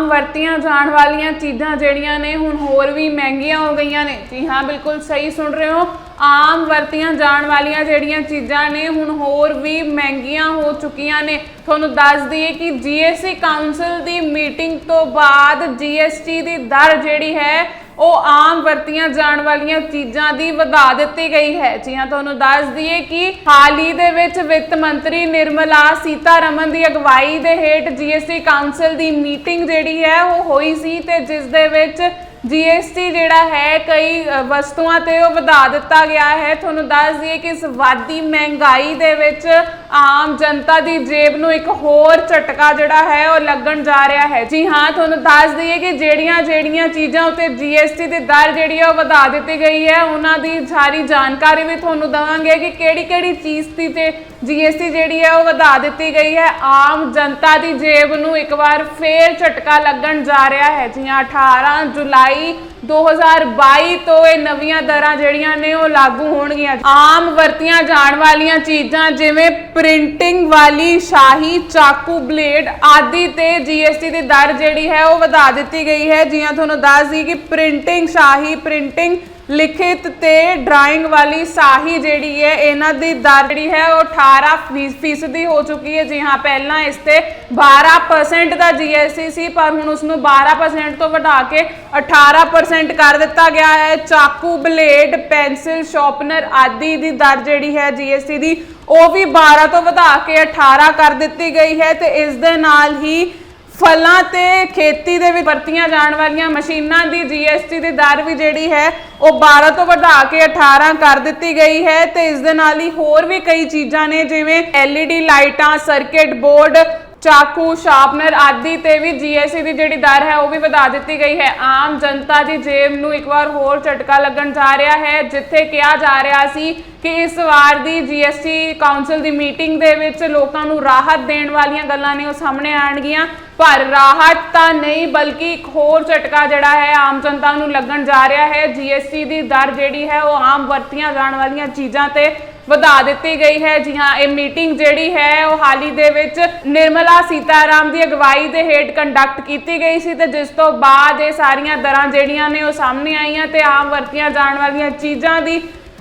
आम वरतियां जाण वालियां चीज़ां ਜਿਹੜੀਆਂ ਨੇ ਹੁਣ ਹੋਰ ਵੀ ਮਹਿੰਗੀਆਂ ਹੋ ਗਈਆਂ ਨੇ। जी हाँ, बिल्कुल सही सुन रहे हो। आम वरतियां जाण वालियां ਜਿਹੜੀਆਂ चीज़ां ने ਹੁਣ ਹੋਰ ਵੀ ਮਹਿੰਗੀਆਂ ਹੋ ਚੁੱਕੀਆਂ ਨੇ। ਤੁਹਾਨੂੰ ਦੱਸ ਦਈਏ ਕਿ जीएसटी काउंसिल ਦੀ ਮੀਟਿੰਗ ਤੋਂ ਬਾਅਦ जीएसटी ਦੀ ਦਰ ਜਿਹੜੀ ਹੈ ਉਹ आम ਵਰਤੀਆਂ ਜਾਣ ਵਾਲੀਆਂ ਚੀਜ਼ਾਂ ਦੀ ਵਧਾ ਦਿੱਤੀ ਗਈ ਹੈ। ਜੀ ਹਾਂ, ਤੁਹਾਨੂੰ ਦੱਸ ਦਈਏ ਕਿ ਹਾਲ ਹੀ ਦੇ ਵਿੱਚ ਵਿੱਤ ਮੰਤਰੀ ਨਿਰਮਲਾ ਸੀਤਾਰਮਨ ਦੀ ਅਗਵਾਈ ਦੇ ਹੇਠ जीएसटी ਕਾਉਂਸਲ ਦੀ ਮੀਟਿੰਗ ਜਿਹੜੀ ਹੈ ਉਹ ਹੋਈ ਸੀ ਤੇ ਜਿਸ ਦੇ ਵਿੱਚ जीएसटी ਜਿਹੜਾ ਹੈ ਕਈ ਵਸਤੂਆਂ ਤੇ ਉਹ ਵਧਾ ਦਿੱਤਾ ਗਿਆ ਹੈ। ਤੁਹਾਨੂੰ ਦੱਸ ਦਈਏ ਕਿ ਇਸ ਵੱਧਦੀ ਮਹਿੰਗਾਈ ਦੇ ਵਿੱਚ ਆਮ ਜਨਤਾ ਦੀ ਜੇਬ ਨੂੰ ਇੱਕ ਹੋਰ ਝਟਕਾ ਜਿਹੜਾ ਹੈ ਉਹ ਲੱਗਣ ਜਾ ਰਿਹਾ ਹੈ। ਜੀ ਹਾਂ, ਤੁਹਾਨੂੰ ਦੱਸ ਦਈਏ ਕਿ ਜਿਹੜੀਆਂ ਚੀਜ਼ਾਂ ਉੱਤੇ जीएसटी ਦੀ ਦਰ ਜਿਹੜੀ ਹੈ ਉਹ ਵਧਾ ਦਿੱਤੀ ਗਈ ਹੈ ਉਹਨਾਂ ਦੀ ਸਾਰੀ ਜਾਣਕਾਰੀ ਵੀ ਤੁਹਾਨੂੰ ਦਵਾਂਗੇ ਕਿ ਕਿਹੜੀ ਚੀਜ਼ ਤੇ जीएसटी ਜਿਹੜੀ ਹੈ ਉਹ ਵਧਾ ਦਿੱਤੀ ਗਈ ਹੈ। ਆਮ ਜਨਤਾ ਦੀ ਜੇਬ ਨੂੰ ਇੱਕ ਵਾਰ ਫੇਰ ਝਟਕਾ ਲੱਗਣ ਜਾ ਰਿਹਾ ਹੈ। ਜੀ ਹਾਂ, 18 ਜੁਲਾਈ 2022 ਤੋਂ ਇਹ ਨਵੀਆਂ ਦਰਾਂ ਜਿਹੜੀਆਂ ਨੇ ਉਹ ਲਾਗੂ ਹੋਣਗੀਆਂ। ਆਮ ਵਰਤੀਆਂ ਜਾਣ ਵਾਲੀਆਂ ਚੀਜ਼ਾਂ ਜਿਵੇਂ ਪ੍ਰਿੰਟਿੰਗ ਵਾਲੀ ਸ਼ਾਹੀ, ਚਾਕੂ, ਬਲੇਡ ਆਦਿ ਤੇ जीएसटी ਦੀ ਦਰ ਜਿਹੜੀ ਹੈ ਉਹ ਵਧਾ ਦਿੱਤੀ ਗਈ ਹੈ। ਜੀ ਹਾਂ, ਤੁਹਾਨੂੰ ਦੱਸ ਦਈ ਕਿ ਪ੍ਰਿੰਟਿੰਗ ਸ਼ਾਹੀ, ਪ੍ਰਿੰਟਿੰਗ लिखित ते ड्राइंग वाली शाही जी है इन्हां दी दर जी है वो 18% हो चुकी है। जी हाँ, पहला इस ते 12% का जीएसटी सी पर हुण उसनूं 12% तो वधा के 18% कर दिता गया है। चाकू, ब्लेड, पेंसिल, शॉर्पनर आदि दी दर जी है जीएसटी दी वो भी 12 तो वधा के 18 कर दी गई है। तो इस दे नाल ही फलों ते खेती दे विच वरतीਆਂ जाण वालियां मशीनां दी जीएसटी दी दर भी जिहड़ी है वो 12 तो वधा के 18 कर दी गई है। तो इस दे नाल ही होर भी कई चीज़ां ने जिवें LED लाइटां, सर्किट बोर्ड, चाकू, शार्पनर आदि ते भी जीएसटी की जिहड़ी दर है वो भी वधा दी गई है। आम जनता की जेब नूं एक बार होर झटका लगन जा रहा है जिथे कहा जा रहा सी कि इस वार दी जीएसटी काउंसिल की मीटिंग दे विच लोकां नूं राहत देण वालियां गल्लां ने वो सामने आउणगीਆਂ पर राहत तां नहीं बल्कि एक होर झटका जिहड़ा है आम जनता नूं लगन जा रहा है। जीएसटी की दर जिहड़ी है वो आम वरतीਆਂ जाण वालियां चीज़ां ते ਵਧਾ ਦਿੱਤੀ गई है। जी हाँ, ये मीटिंग जिहड़ी है वो हाल ही दे विच निर्मला सीताराम की अगवाई के हेठ कंडक्ट की गई सी ते जिस तो बाद ये सारियां दरां जिहड़ियां ने वो सामने आईयां ते आम वरतीਆਂ जाण वालियां चीज़ां दी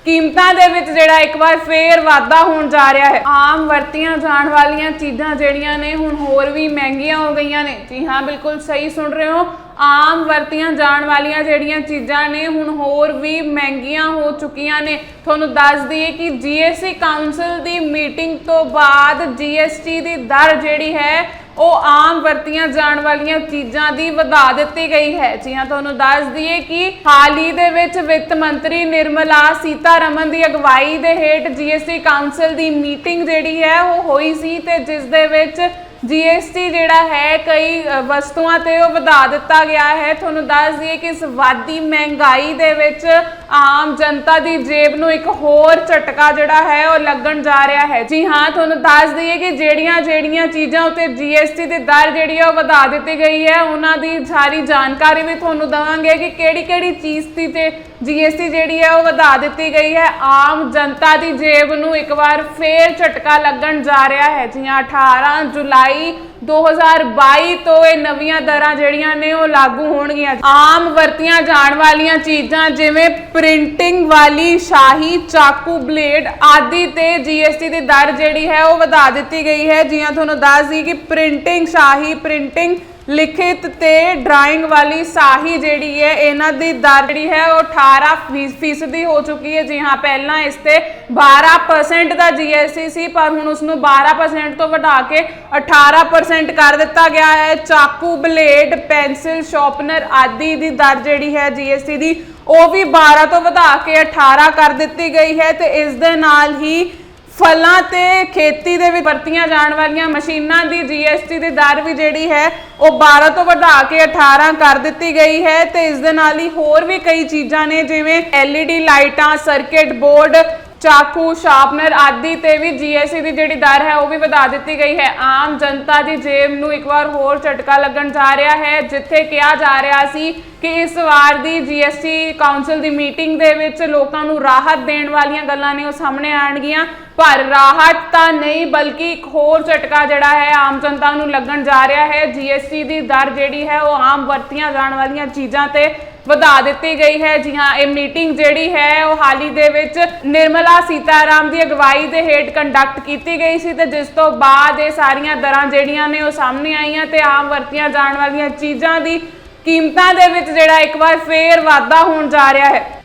कीमतां दे विच जिहड़ा एक बार फेर वाधा होण जा रहा है। आम वरतीਆਂ जाण वालियां चीज़ां जिहड़ियां ने हुण होर भी महंगियां हो गईयां ने। जी हाँ, बिल्कुल सही सुन रहे हो। आम वरतीਆਂ जाण वालियां ਜਿਹੜੀਆਂ ਚੀਜ਼ਾਂ ਨੇ ਹੁਣ ਹੋਰ ਵੀ ਮਹਿੰਗੀਆਂ ਹੋ ਚੁੱਕੀਆਂ ਨੇ। ਤੁਹਾਨੂੰ ਦੱਸ ਦਈਏ ਕਿ जीएसटी ਕਾਉਂਸਲ ਦੀ ਮੀਟਿੰਗ ਤੋਂ ਬਾਅਦ जीएसटी ਦੀ ਦਰ ਜਿਹੜੀ ਹੈ ਉਹ ਆਮ ਵਰਤੀਆਂ ਜਾਣ ਵਾਲੀਆਂ ਚੀਜ਼ਾਂ ਦੀ ਵਧਾ ਦਿੱਤੀ ਗਈ ਹੈ। ਜੀ ਹਾਂ, ਤੁਹਾਨੂੰ ਦੱਸ ਦਈਏ ਕਿ ਹਾਲ ਹੀ ਦੇ ਵਿੱਚ ਵਿੱਤ ਮੰਤਰੀ ਨਿਰਮਲਾ ਸੀਤਾਰਮਨ ਦੀ ਅਗਵਾਈ ਦੇ ਹੇਠ जीएसटी ਕਾਉਂਸਲ ਦੀ ਮੀਟਿੰਗ ਜਿਹੜੀ ਹੈ ਉਹ ਹੋਈ ਸੀ ਤੇ ਜਿਸ ਦੇ ਵਿੱਚ जीएसटी जिहड़ा है कई वस्तुआं ते वो वधा दिता गया है। तुहानूं दस दईए कि इस वधदी महंगाई दे विच आम जनता की जेब नूं एक होर झटका जिहड़ा है वो लगन जा रहा है। जी हाँ, तुहानूं दस दईए कि ਜਿਹੜੀਆਂ चीज़ां उत्ते जीएसटी की दर जिहड़ी है वो वधा दित्ती गई है उन्हां दी सारी जानकारी भी तुहानूं देवांगे कि किहड़ी चीज़ ते जीएसटी जिहड़ी है वो वधा दित्ती गई है। आम जनता की जेब नूं एक बार फिर झटका लगन जा रहा है। जी हाँ, 18 जुलाई 2022 तो ये नवीं दरां जिहड़ियां ने वो लागू होणगीਆਂ। आम वरतीਆਂ जाण वालियां चीज़ां जिवें प्रिंटिंग वाली शाही, चाकू, ब्लेड आदि ते जीएसटी की दर जिहड़ी है वो वधा दित्ती गई है। जी हाँ, तुहानूं दस दई कि प्रिंटिंग शाही, प्रिंटिंग लिखित ते ड्राइंग वाली शाही जी है इन्हां दी दर जी है वो 18% हो चुकी है। जी हाँ, पहला इस ते 12% का जीएसटी सी पर हुण उसनूं 12% तो वधा के 18% कर दिता गया है। चाकू, ब्लेड, पेंसिल, शॉर्पनर आदि दी दर जी है जीएसटी दी वो भी 12 तो वधा के 18 कर दी गई है। तो इस दे नाल ही फलों ते खेती दे विच वरतीਆਂ जाण वालियां मशीनां दी जीएसटी की दर भी जिहड़ी है वो 12 तो वधा के 18 कर दी गई है। तो इस दे नाल ही होर भी कई चीज़ां ने जिवें LED लाइटां, सर्किट बोर्ड, चाकू, शार्पनर आदि ते भी जीएसटी की जिहड़ी दर है वो भी वधा दी गई है। आम जनता की जेब नूं एक बार होर झटका लगन जा रहा है जिथे कहा जा रहा सी कि इस वार दी जीएसटी काउंसिल की मीटिंग दे विच लोकां नूं राहत देण वालियां गल्लां ने वो सामने आउणगीਆਂ पर राहत ਤਾਂ नहीं बल्कि एक होर झटका ਜਿਹੜਾ है आम जनता ਨੂੰ ਲੱਗਣ ਜਾ ਰਿਹਾ है। जीएसटी ਦੀ ਦਰ ਜਿਹੜੀ है ਉਹ ਆਮ ਵਰਤੀਆਂ ਜਾਣ ਵਾਲੀਆਂ ਚੀਜ਼ਾਂ ਤੇ ਵਧਾ ਦਿੱਤੀ ਗਈ ਹੈ। ਜੀ ਹਾਂ, ਇਹ ਮੀਟਿੰਗ ਜਿਹੜੀ ਹੈ ਉਹ ਹਾਲ ਹੀ ਦੇ ਵਿੱਚ ਨਿਰਮਲਾ ਸੀਤਾਰਾਮ ਦੀ ਅਗਵਾਈ ਦੇ ਹੇਠ ਕੰਡਕਟ ਕੀਤੀ ਗਈ ਸੀ ਤੇ ਜਿਸ ਤੋਂ ਬਾਅਦ ਇਹ ਸਾਰੀਆਂ ਦਰਾਂ ਜਿਹੜੀਆਂ ਨੇ ਉਹ ਸਾਹਮਣੇ ਆਈਆਂ ਤੇ ਆਮ ਵਰਤੀਆਂ ਜਾਣ ਵਾਲੀਆਂ ਚੀਜ਼ਾਂ ਦੀ ਕੀਮਤਾਂ ਦੇ ਵਿੱਚ ਜਿਹੜਾ ਇੱਕ ਵਾਰ ਫੇਰ ਵਾਧਾ ਹੋਣ ਜਾ ਰਿਹਾ ਹੈ।